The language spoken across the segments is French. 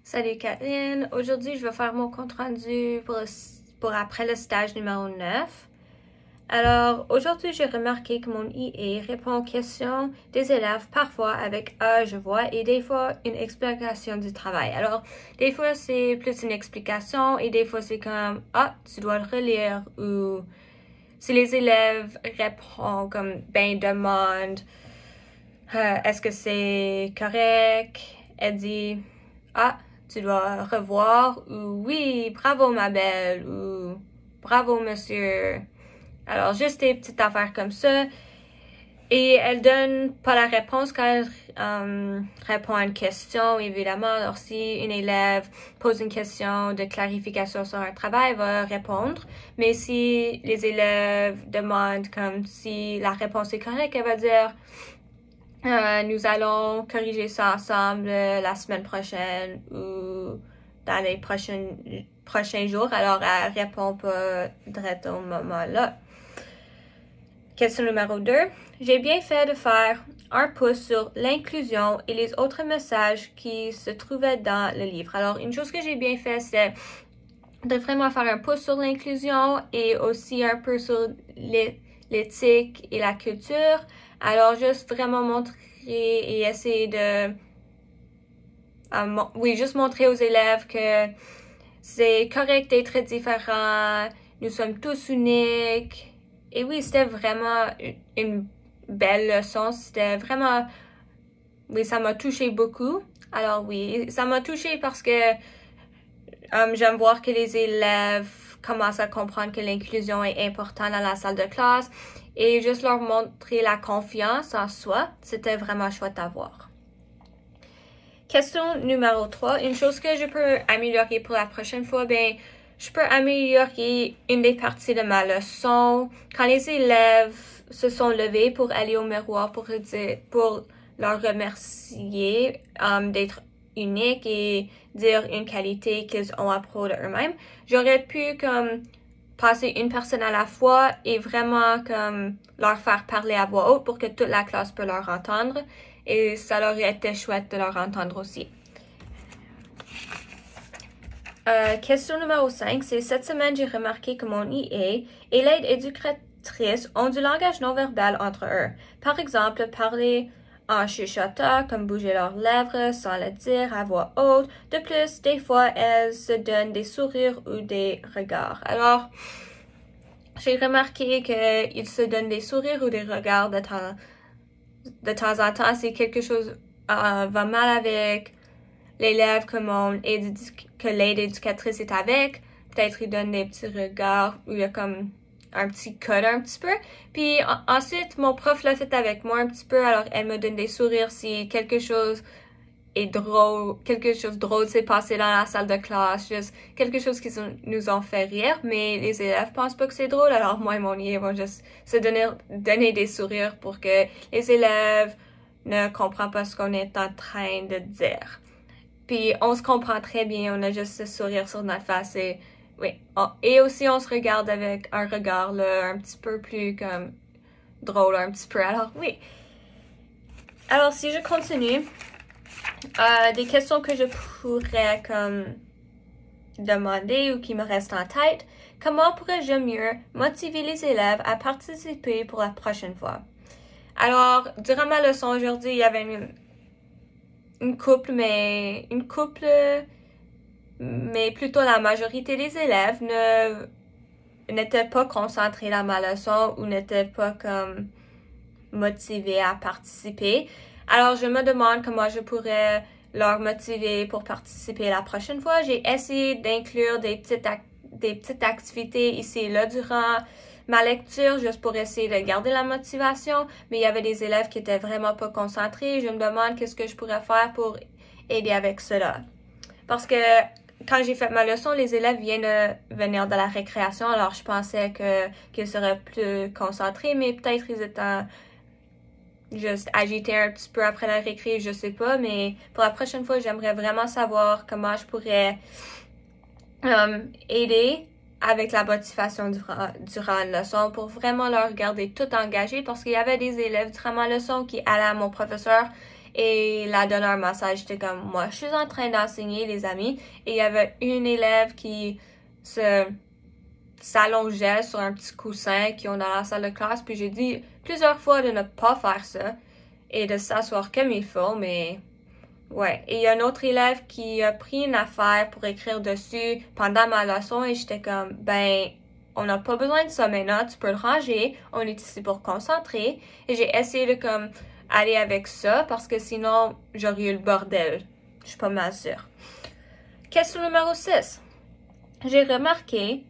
Salut Kathleen, aujourd'hui je vais faire mon compte rendu pour après le stage numéro 9. Alors aujourd'hui j'ai remarqué que mon IA répond aux questions des élèves parfois avec je vois et des fois une explication du travail. Alors des fois c'est plus une explication et des fois c'est comme tu dois le relire ou si les élèves répondent comme demande est-ce que c'est correct? Elle dit tu dois revoir ou oui, bravo ma belle ou bravo monsieur. Alors juste des petites affaires comme ça. Et elle donne pas la réponse quand elle répond à une question, évidemment. Alors si une élève pose une question de clarification sur un travail, elle va répondre. Mais si les élèves demandent comme si la réponse est correcte, elle va dire nous allons corriger ça ensemble la semaine prochaine ou dans les prochains jours. Alors, elle répond pas direct au moment-là. Question numéro 2. J'ai bien fait de faire un pouce sur l'inclusion et les autres messages qui se trouvaient dans le livre. Alors, une chose que j'ai bien fait, c'est de vraiment faire un pouce sur l'inclusion et aussi un peu sur l'éthique et la culture. Alors, juste vraiment montrer et essayer de juste montrer aux élèves que c'est correct d'être différent, nous sommes tous uniques. Et oui, c'était vraiment une belle leçon, c'était vraiment, oui, ça m'a touché beaucoup. Alors oui, ça m'a touché parce que j'aime voir que les élèves commencent à comprendre que l'inclusion est importante dans la salle de classe et juste leur montrer la confiance en soi, c'était vraiment chouette à voir. Question numéro 3. Une chose que je peux améliorer pour la prochaine fois, je peux améliorer une des parties de ma leçon. Quand les élèves se sont levés pour aller au miroir pour leur remercier d'être uniques et dire une qualité qu'ils ont à propos de eux-mêmes, j'aurais pu passer une personne à la fois et vraiment leur faire parler à voix haute pour que toute la classe peut leur entendre. Et ça leur été chouette de leur entendre aussi. Question numéro 5, c'est cette semaine, j'ai remarqué que mon IA et l'aide éducatrice ont du langage non-verbal entre eux. Par exemple, parler en chuchotant, comme bouger leurs lèvres sans le dire à voix haute. De plus, des fois, elles se donnent des sourires ou des regards. Alors, j'ai remarqué qu'ils se donnent des sourires ou des regards de temps en temps. Si quelque chose va mal avec l'élève que l'aide éducatrice est avec, peut-être il donne des petits regards ou il y a comme un petit code un petit peu. Puis ensuite, mon prof l'a fait avec moi un petit peu, alors elle me donne des sourires si quelque chose est drôle, quelque chose de drôle s'est passé dans la salle de classe, juste quelque chose qui nous ont fait rire, mais les élèves pensent pas que c'est drôle, alors moi et mon IA vont juste se donner des sourires pour que les élèves ne comprennent pas ce qu'on est en train de dire. Puis on se comprend très bien, on a juste ce sourire sur notre face et oui. Et aussi on se regarde avec un regard là, un petit peu plus comme drôle un petit peu. Alors oui. Alors si je continue, des questions que je pourrais demander ou qui me restent en tête. Comment pourrais-je mieux motiver les élèves à participer pour la prochaine fois? Alors, durant ma leçon aujourd'hui, il y avait une couple, mais plutôt la majorité des élèves n'étaient pas concentrés dans ma leçon ou n'étaient pas motivés à participer. Alors, je me demande comment je pourrais leur motiver pour participer la prochaine fois. J'ai essayé d'inclure des petites activités ici et là durant ma lecture, juste pour essayer de garder la motivation, mais il y avait des élèves qui étaient vraiment pas concentrés. Je me demande qu'est-ce que je pourrais faire pour aider avec cela. Parce que quand j'ai fait ma leçon, les élèves viennent de venir de la récréation, alors je pensais qu'ils seraient plus concentrés, mais peut-être ils étaient juste agités un petit peu après la récré, je sais pas, mais pour la prochaine fois, j'aimerais vraiment savoir comment je pourrais aider avec la motivation durant la leçon pour vraiment leur garder tout engagé parce qu'il y avait des élèves durant ma leçon qui allaient à mon professeur et la donneur massage était comme, moi, je suis en train d'enseigner, les amis, et il y avait une élève qui s'allongeait sur un petit coussin qui ont dans la salle de classe, puis j'ai dit plusieurs fois de ne pas faire ça et de s'asseoir comme il faut, mais ouais. Et il y a un autre élève qui a pris une affaire pour écrire dessus pendant ma leçon et j'étais comme, ben, on n'a pas besoin de ça maintenant, tu peux le ranger, on est ici pour concentrer. Et j'ai essayé de comme aller avec ça parce que sinon j'aurais eu le bordel. Je suis pas mal sûre. Question numéro 6. J'ai remarqué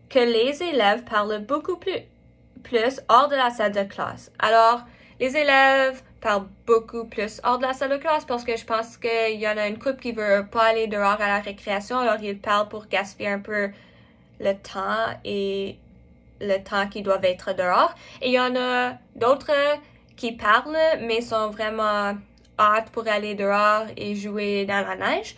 que les élèves parlent beaucoup plus hors de la salle de classe. Alors, les élèves parlent beaucoup plus hors de la salle de classe parce que je pense qu'il y en a une couple qui veut pas aller dehors à la récréation, alors ils parlent pour gaspiller un peu le temps et le temps qu'ils doivent être dehors. Et il y en a d'autres qui parlent, mais sont vraiment hâte pour aller dehors et jouer dans la neige.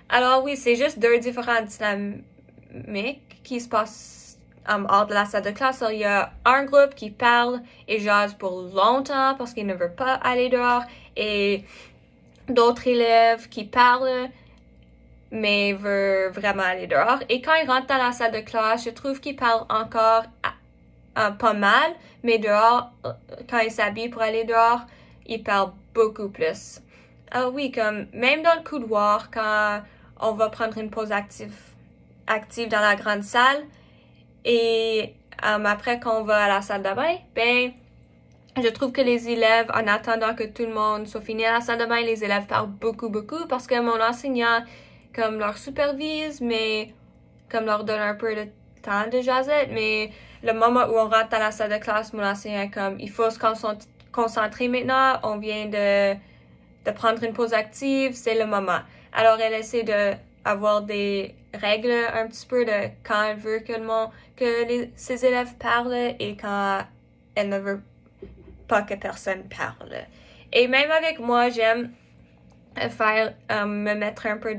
Alors oui, c'est juste deux différentes dynamiques qui se passent hors de la salle de classe. Alors, il y a un groupe qui parle et jase pour longtemps parce qu'il ne veut pas aller dehors et d'autres élèves qui parlent mais veulent vraiment aller dehors. Et quand ils rentrent dans la salle de classe, je trouve qu'ils parlent encore pas mal, mais dehors, quand ils s'habillent pour aller dehors, ils parlent beaucoup plus. Alors oui, comme même dans le couloir, quand on va prendre une pause active dans la grande salle, et après qu'on va à la salle de bain, ben, je trouve que les élèves, en attendant que tout le monde soit fini à la salle de bain, les élèves parlent beaucoup parce que mon enseignant, comme leur supervise, mais comme leur donne un peu de temps de jasette, mais le moment où on rentre dans la salle de classe, mon enseignant est comme, il faut se concentrer maintenant, on vient de prendre une pause active, c'est le moment. Alors, elle essaie d'avoir des règles un petit peu de quand elle veut ses élèves parlent et quand elle ne veut pas que personne parle. Et même avec moi, j'aime me mettre un peu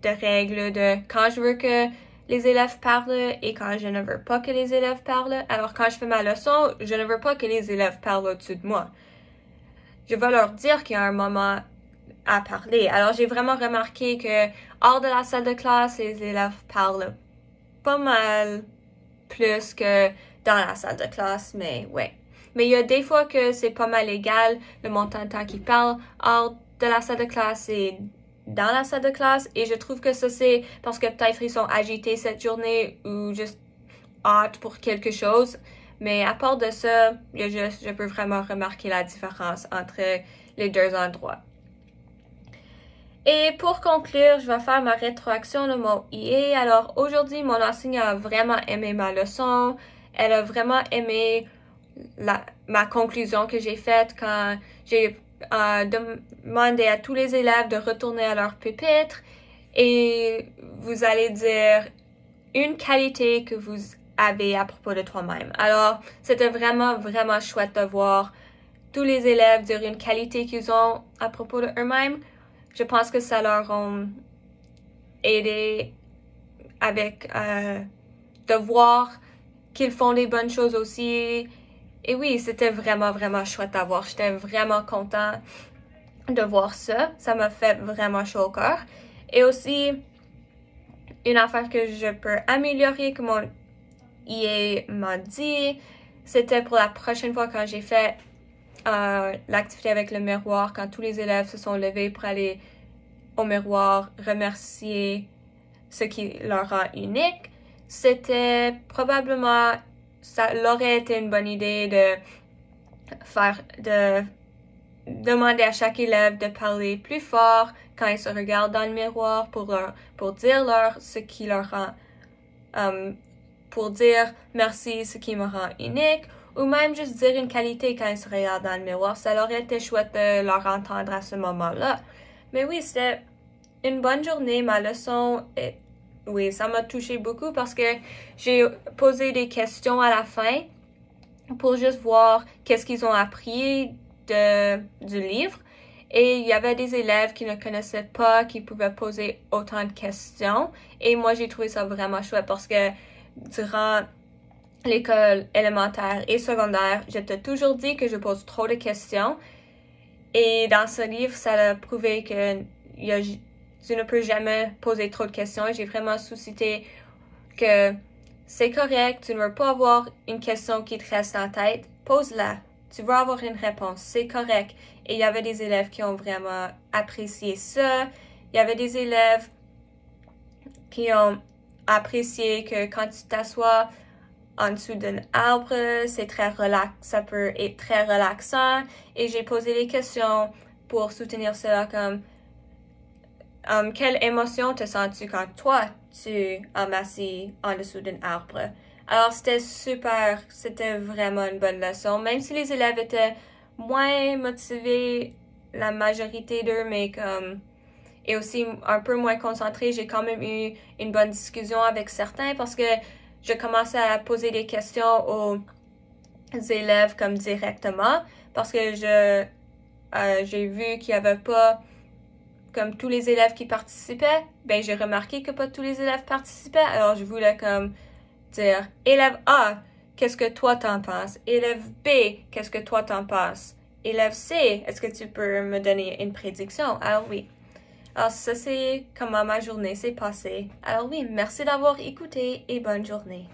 de règles de quand je veux que les élèves parlent et quand je ne veux pas que les élèves parlent. Alors, quand je fais ma leçon, je ne veux pas que les élèves parlent au-dessus de moi. Je veux leur dire qu'il y a un moment à parler. Alors, j'ai vraiment remarqué que hors de la salle de classe, les élèves parlent pas mal plus que dans la salle de classe, mais ouais. Mais il y a des fois que c'est pas mal égal le montant de temps qu'ils parlent hors de la salle de classe et dans la salle de classe. Et je trouve que ça, c'est parce que peut-être ils sont agités cette journée ou juste hâte pour quelque chose. Mais à part de ça, je peux vraiment remarquer la différence entre les deux endroits. Et pour conclure, je vais faire ma rétroaction de mon IA. Alors aujourd'hui, mon enseignant a vraiment aimé ma leçon. Elle a vraiment aimé ma conclusion que j'ai faite quand j'ai demandé à tous les élèves de retourner à leur pupitre. Et vous allez dire une qualité que vous avez à propos de toi-même. Alors, c'était vraiment, vraiment chouette de voir tous les élèves dire une qualité qu'ils ont à propos de eux-mêmes. Je pense que ça leur a aidé avec de voir qu'ils font des bonnes choses aussi. Et oui, c'était vraiment, vraiment chouette à voir. J'étais vraiment content de voir ça. Ça m'a fait vraiment chaud au cœur. Et aussi, une affaire que je peux améliorer, que mon IA m'a dit, c'était pour la prochaine fois quand j'ai fait l'activité avec le miroir, quand tous les élèves se sont levés pour aller au miroir remercier ce qui leur rend unique. C'était probablement, ça aurait été une bonne idée de demander à chaque élève de parler plus fort quand ils se regardent dans le miroir pour dire ce qui leur rend, pour dire merci, ce qui me rend unique, ou même juste dire une qualité quand ils se regardent dans le miroir. Ça aurait été chouette de leur entendre à ce moment-là. Mais oui, c'était une bonne journée. Ma leçon, oui, ça m'a touché beaucoup parce que j'ai posé des questions à la fin pour juste voir qu'est-ce qu'ils ont appris du livre. Et il y avait des élèves qui ne connaissaient pas, qui pouvaient poser autant de questions. Et moi, j'ai trouvé ça vraiment chouette parce que durant l'école élémentaire et secondaire, j'étais toujours dit que je pose trop de questions. Et dans ce livre, ça a prouvé que tu ne peux jamais poser trop de questions. J'ai vraiment suscité que c'est correct, tu ne veux pas avoir une question qui te reste en tête, pose-la. Tu veux avoir une réponse, c'est correct. Et il y avait des élèves qui ont vraiment apprécié ça. Il y avait des élèves qui ont apprécié que quand tu t'assois en dessous d'un arbre, c'est très ça peut être très relaxant. Et j'ai posé des questions pour soutenir cela comme quelle émotion te sens-tu quand toi, tu assis en dessous d'un arbre? Alors, c'était super, c'était vraiment une bonne leçon, même si les élèves étaient moins motivés, la majorité d'eux, mais et aussi un peu moins concentrés, j'ai quand même eu une bonne discussion avec certains parce que je commençais à poser des questions aux élèves comme directement parce que j'ai vu qu'il n'y avait pas comme tous les élèves qui participaient, ben j'ai remarqué que pas tous les élèves participaient, alors je voulais comme dire élève A, qu'est-ce que toi t'en penses? Élève B, qu'est-ce que toi t'en penses? Élève C, est-ce que tu peux me donner une prédiction? Alors oui. Alors ça c'est comment ma journée s'est passée. Alors oui, merci d'avoir écouté et bonne journée.